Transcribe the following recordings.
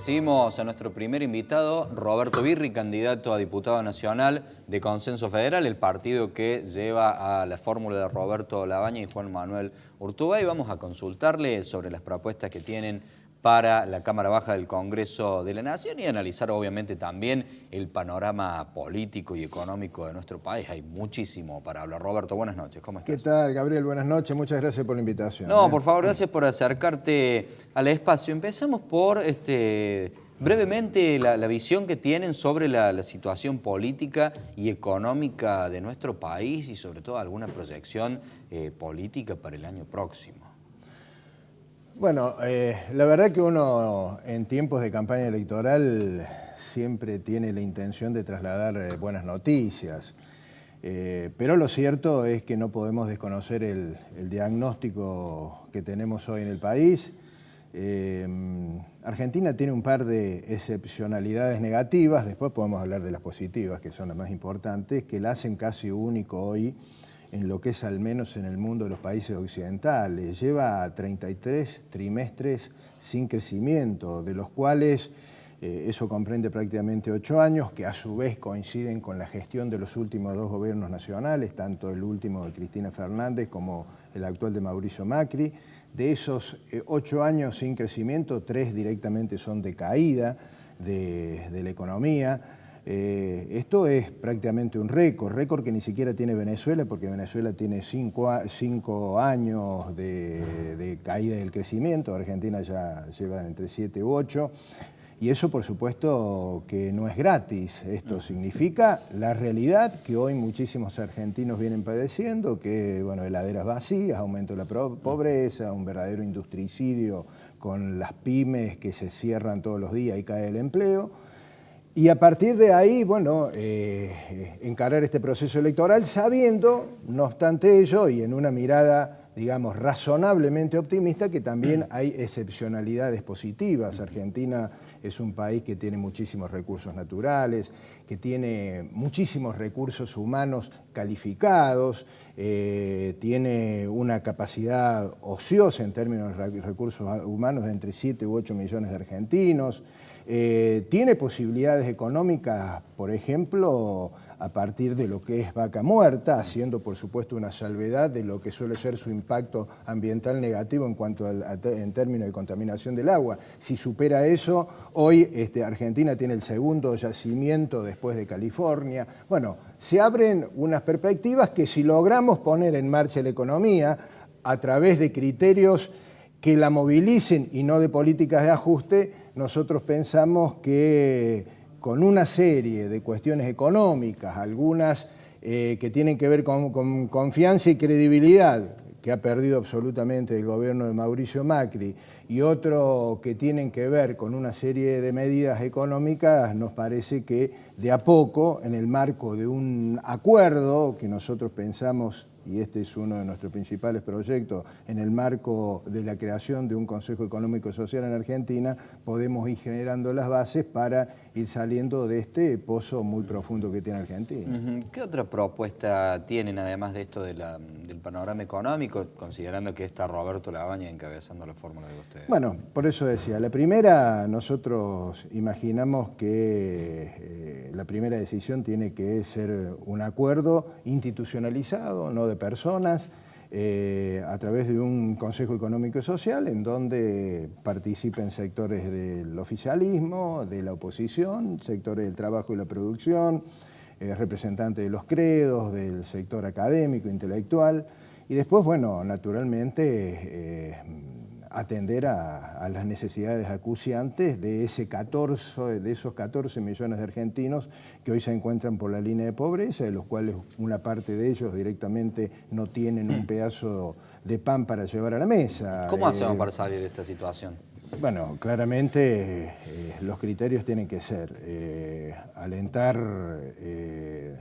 Recibimos a nuestro primer invitado, Roberto Birri, candidato a diputado nacional de Consenso Federal, el partido que lleva a la fórmula de Roberto Labaña y Juan Manuel Urtubey. Vamos a consultarle sobre las propuestas que tienen para la Cámara Baja del Congreso de la Nación y analizar obviamente también el panorama político y económico de nuestro país. Hay muchísimo para hablar. Roberto, buenas noches, ¿cómo estás? ¿Qué tal, Gabriel? Buenas noches, muchas gracias por la invitación. No, por favor, gracias por acercarte al espacio. Empezamos por brevemente la visión que tienen sobre la situación política y económica de nuestro país y sobre todo alguna proyección política para el año próximo. Bueno, la verdad que uno en tiempos de campaña electoral siempre tiene la intención de trasladar buenas noticias, pero lo cierto es que no podemos desconocer el diagnóstico que tenemos hoy en el país. Argentina tiene un par de excepcionalidades negativas, después podemos hablar de las positivas, que son las más importantes, que la hacen casi único hoy en lo que es al menos en el mundo de los países occidentales. Lleva 33 trimestres sin crecimiento, de los cuales eso comprende prácticamente 8 años, que a su vez coinciden con la gestión de los últimos 2 gobiernos nacionales, tanto el último de Cristina Fernández como el actual de Mauricio Macri. De esos 8 años sin crecimiento, 3 directamente son de caída de la economía. Esto es prácticamente un récord que ni siquiera tiene Venezuela, porque Venezuela tiene 5 años de caída del crecimiento, Argentina ya lleva entre 7 u 8, y eso por supuesto que no es gratis. Esto significa la realidad que hoy muchísimos argentinos vienen padeciendo, que bueno, heladeras vacías, aumento de la pobreza, un verdadero industricidio con las pymes que se cierran todos los días y cae el empleo. Y a partir de ahí, bueno, encarar este proceso electoral sabiendo, no obstante ello, y en una mirada, digamos, razonablemente optimista, que también hay excepcionalidades positivas. Argentina es un país que tiene muchísimos recursos naturales, que tiene muchísimos recursos humanos calificados, tiene una capacidad ociosa en términos de recursos humanos de entre 7 u 8 millones de argentinos, tiene posibilidades económicas, por ejemplo, a partir de lo que es Vaca Muerta, haciendo por supuesto una salvedad de lo que suele ser su impacto ambiental negativo en cuanto en términos de contaminación del agua. Si supera eso, hoy Argentina tiene el segundo yacimiento después de California. Bueno, se abren unas perspectivas que si logramos poner en marcha la economía a través de criterios que la movilicen y no de políticas de ajuste, nosotros pensamos que con una serie de cuestiones económicas, algunas que tienen que ver con confianza y credibilidad, que ha perdido absolutamente el gobierno de Mauricio Macri, y otro que tienen que ver con una serie de medidas económicas, nos parece que de a poco, en el marco de un acuerdo que nosotros pensamos, y este es uno de nuestros principales proyectos, en el marco de la creación de un Consejo Económico y Social en Argentina, podemos ir generando las bases para ir saliendo de este pozo muy profundo que tiene Argentina. ¿Qué otra propuesta tienen, además de esto del panorama económico, considerando que está Roberto Labaña encabezando la fórmula de ustedes? Bueno, por eso decía, la primera, nosotros imaginamos que la primera decisión tiene que ser un acuerdo institucionalizado, no de personas, a través de un Consejo Económico y Social en donde participen sectores del oficialismo, de la oposición, sectores del trabajo y la producción, representantes de los credos, del sector académico, intelectual, y después, bueno, naturalmente atender a las necesidades acuciantes de esos 14 millones de argentinos que hoy se encuentran por la línea de pobreza, de los cuales una parte de ellos directamente no tienen un pedazo de pan para llevar a la mesa. ¿Cómo hacemos para salir de esta situación? Bueno, claramente los criterios tienen que ser alentar,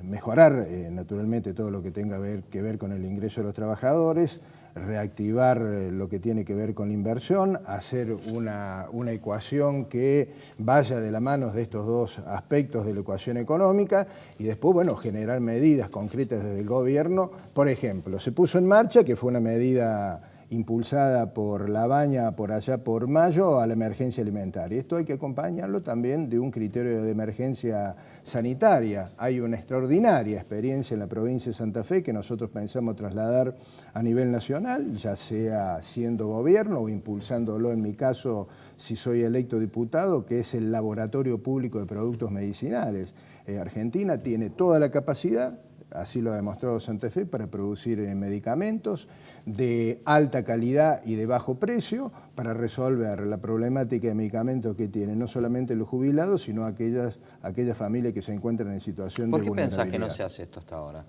mejorar naturalmente todo lo que tenga que ver con el ingreso de los trabajadores, reactivar lo que tiene que ver con la inversión, hacer una ecuación que vaya de la mano de estos dos aspectos de la ecuación económica y después, bueno, generar medidas concretas desde el gobierno. Por ejemplo, se puso en marcha, que fue una medida impulsada por Labaña por allá por mayo a la emergencia alimentaria. Esto hay que acompañarlo también de un criterio de emergencia sanitaria. Hay una extraordinaria experiencia en la provincia de Santa Fe que nosotros pensamos trasladar a nivel nacional, ya sea siendo gobierno o impulsándolo en mi caso si soy electo diputado, que es el Laboratorio Público de Productos Medicinales. Argentina tiene toda la capacidad, así lo ha demostrado Santa Fe, para producir medicamentos de alta calidad y de bajo precio para resolver la problemática de medicamentos que tienen no solamente los jubilados, sino aquellas familias que se encuentran en situación de vulnerabilidad. ¿Por qué pensás que no se hace esto hasta ahora?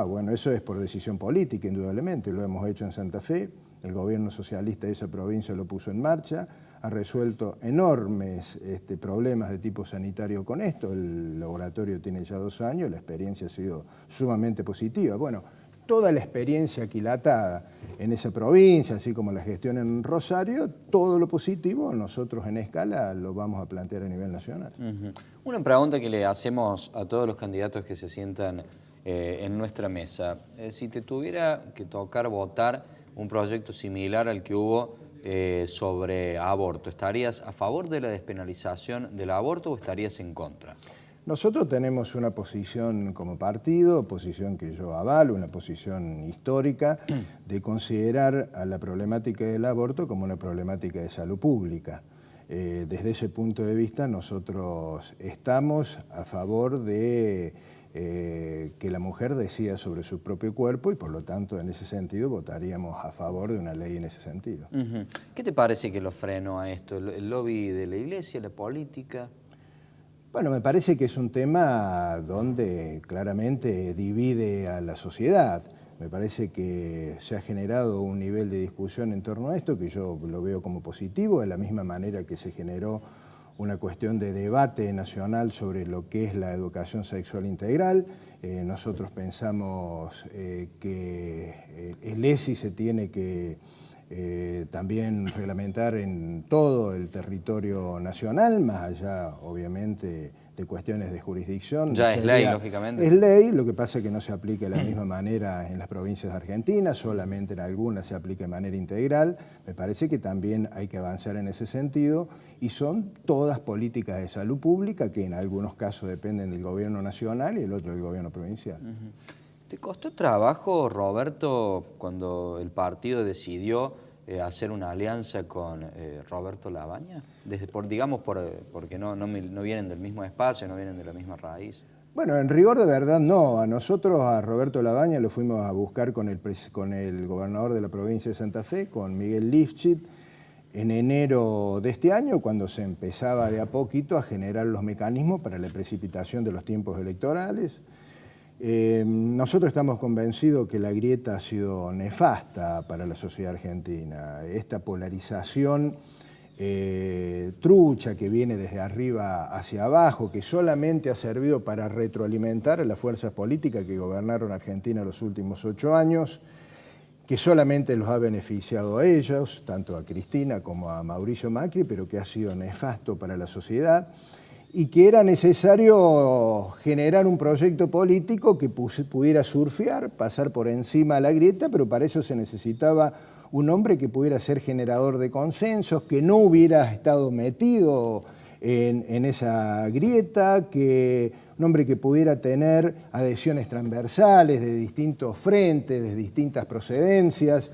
Bueno, eso es por decisión política, indudablemente. Lo hemos hecho en Santa Fe. El gobierno socialista de esa provincia lo puso en marcha, ha resuelto enormes problemas de tipo sanitario con esto. El laboratorio tiene ya 2 años, la experiencia ha sido sumamente positiva. Bueno, toda la experiencia aquilatada en esa provincia, así como la gestión en Rosario, todo lo positivo nosotros en escala lo vamos a plantear a nivel nacional. Una pregunta que le hacemos a todos los candidatos que se sientan en nuestra mesa. Si te tuviera que tocar votar un proyecto similar al que hubo sobre aborto, ¿estarías a favor de la despenalización del aborto o estarías en contra? Nosotros tenemos una posición como partido, posición que yo avalo, una posición histórica, de considerar a la problemática del aborto como una problemática de salud pública. Desde ese punto de vista nosotros estamos a favor de que la mujer decida sobre su propio cuerpo y por lo tanto en ese sentido votaríamos a favor de una ley en ese sentido. ¿Qué te parece que lo frenó a esto? ¿El lobby de la iglesia, la política? Bueno, me parece que es un tema donde claramente divide a la sociedad. Me parece que se ha generado un nivel de discusión en torno a esto que yo lo veo como positivo, de la misma manera que se generó una cuestión de debate nacional sobre lo que es la educación sexual integral. Nosotros pensamos que el ESI se tiene que también reglamentar en todo el territorio nacional, más allá, obviamente, de cuestiones de jurisdicción. Ya es ley, lógicamente. Es ley, lo que pasa es que no se aplica de la misma manera en las provincias argentinas, solamente en algunas se aplica de manera integral. Me parece que también hay que avanzar en ese sentido y son todas políticas de salud pública que en algunos casos dependen del gobierno nacional y el otro del gobierno provincial. ¿Te costó trabajo, Roberto, cuando el partido decidió hacer una alianza con Roberto Labaña? Porque no vienen del mismo espacio, no vienen de la misma raíz. Bueno, en rigor de verdad no. A nosotros, a Roberto Labaña, lo fuimos a buscar con el gobernador de la provincia de Santa Fe, con Miguel Lifchit, en enero de este año, cuando se empezaba de a poquito a generar los mecanismos para la precipitación de los tiempos electorales. Nosotros estamos convencidos que la grieta ha sido nefasta para la sociedad argentina. Esta polarización trucha que viene desde arriba hacia abajo, que solamente ha servido para retroalimentar a las fuerzas políticas que gobernaron Argentina los últimos 8 años, que solamente los ha beneficiado a ellos, tanto a Cristina como a Mauricio Macri, pero que ha sido nefasto para la sociedad, y que era necesario generar un proyecto político que pudiera surfear, pasar por encima de la grieta, pero para eso se necesitaba un hombre que pudiera ser generador de consensos, que no hubiera estado metido en esa grieta, un hombre que pudiera tener adhesiones transversales de distintos frentes, de distintas procedencias,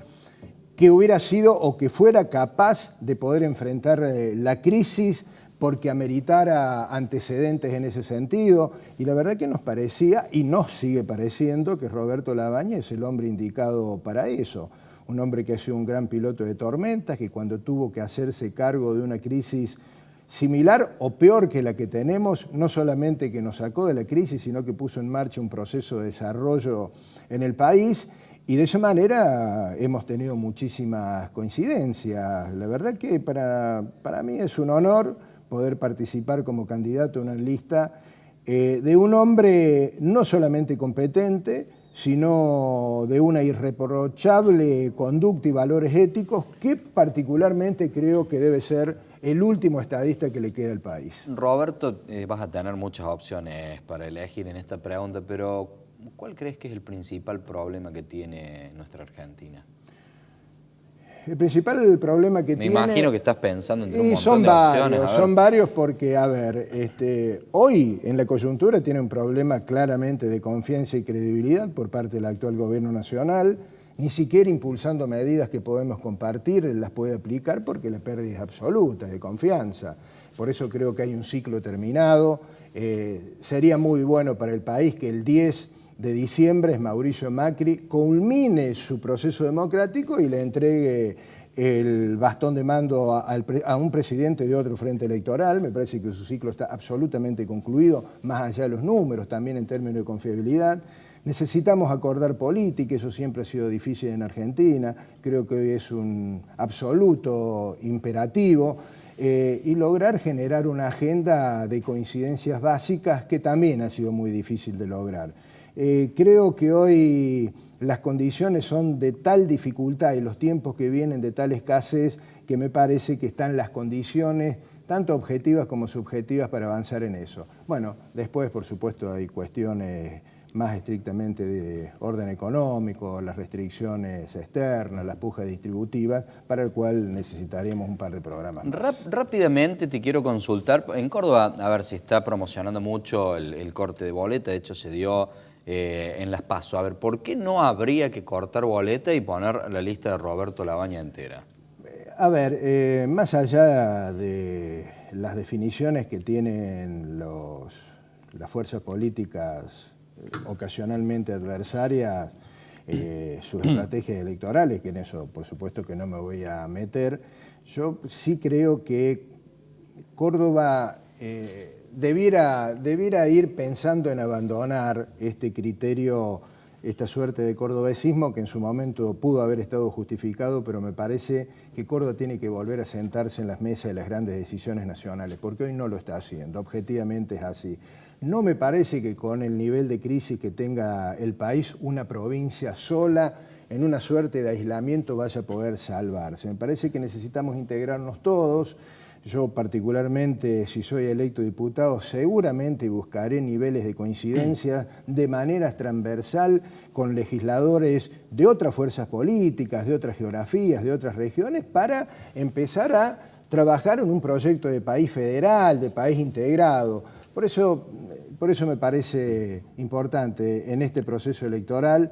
que hubiera sido o que fuera capaz de poder enfrentar la crisis porque ameritara antecedentes en ese sentido. Y la verdad que nos parecía, y nos sigue pareciendo, que Roberto Labaña es el hombre indicado para eso. Un hombre que ha sido un gran piloto de tormentas, que cuando tuvo que hacerse cargo de una crisis similar o peor que la que tenemos, no solamente que nos sacó de la crisis, sino que puso en marcha un proceso de desarrollo en el país, y de esa manera hemos tenido muchísimas coincidencias. La verdad que para mí es un honor poder participar como candidato en una lista de un hombre no solamente competente, sino de una irreprochable conducta y valores éticos que particularmente creo que debe ser el último estadista que le queda al país. Roberto, vas a tener muchas opciones para elegir en esta pregunta, pero ¿cuál crees que es el principal problema que tiene nuestra Argentina? El principal problema que Me tiene... imagino que estás pensando entre un montón son de varios, opciones. son varios porque, a ver, hoy en la coyuntura tiene un problema claramente de confianza y credibilidad por parte del actual gobierno nacional. Ni siquiera impulsando medidas que podemos compartir las puede aplicar porque la pérdida es absoluta de confianza. Por eso creo que hay un ciclo terminado. Sería muy bueno para el país que el 10 de diciembre Mauricio Macri culmine su proceso democrático y le entregue el bastón de mando a un presidente de otro frente electoral. Me parece que su ciclo está absolutamente concluido, más allá de los números, también en términos de confiabilidad. Necesitamos acordar política, eso siempre ha sido difícil en Argentina, creo que hoy es un absoluto imperativo, y lograr generar una agenda de coincidencias básicas que también ha sido muy difícil de lograr. Creo que hoy las condiciones son de tal dificultad y los tiempos que vienen de tal escasez que me parece que están las condiciones tanto objetivas como subjetivas para avanzar en eso. Bueno, después por supuesto hay cuestiones más estrictamente de orden económico, las restricciones externas, las pujas distributivas, para el cual necesitaríamos un par de programas más. Rápidamente te quiero consultar, en Córdoba, a ver si está promocionando mucho el corte de boleta, de hecho se dio en las PASO. A ver, ¿por qué no habría que cortar boleta y poner la lista de Roberto Labaña entera? A ver, más allá de las definiciones que tienen las fuerzas políticas ocasionalmente adversarias, sus estrategias electorales, que en eso por supuesto que no me voy a meter, yo sí creo que Córdoba debiera ir pensando en abandonar este criterio, esta suerte de cordobesismo que en su momento pudo haber estado justificado, pero me parece que Córdoba tiene que volver a sentarse en las mesas de las grandes decisiones nacionales, porque hoy no lo está haciendo, objetivamente es así. No me parece que con el nivel de crisis que tenga el país, una provincia sola, en una suerte de aislamiento, vaya a poder salvarse. Me parece que necesitamos integrarnos todos. Yo particularmente, si soy electo diputado, seguramente buscaré niveles de coincidencia de manera transversal con legisladores de otras fuerzas políticas, de otras geografías, de otras regiones, para empezar a trabajar en un proyecto de país federal, de país integrado. Por eso me parece importante en este proceso electoral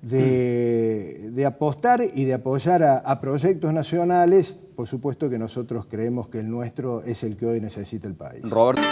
de apostar y de apoyar a proyectos nacionales. Por supuesto que nosotros creemos que el nuestro es el que hoy necesita el país. Roberto.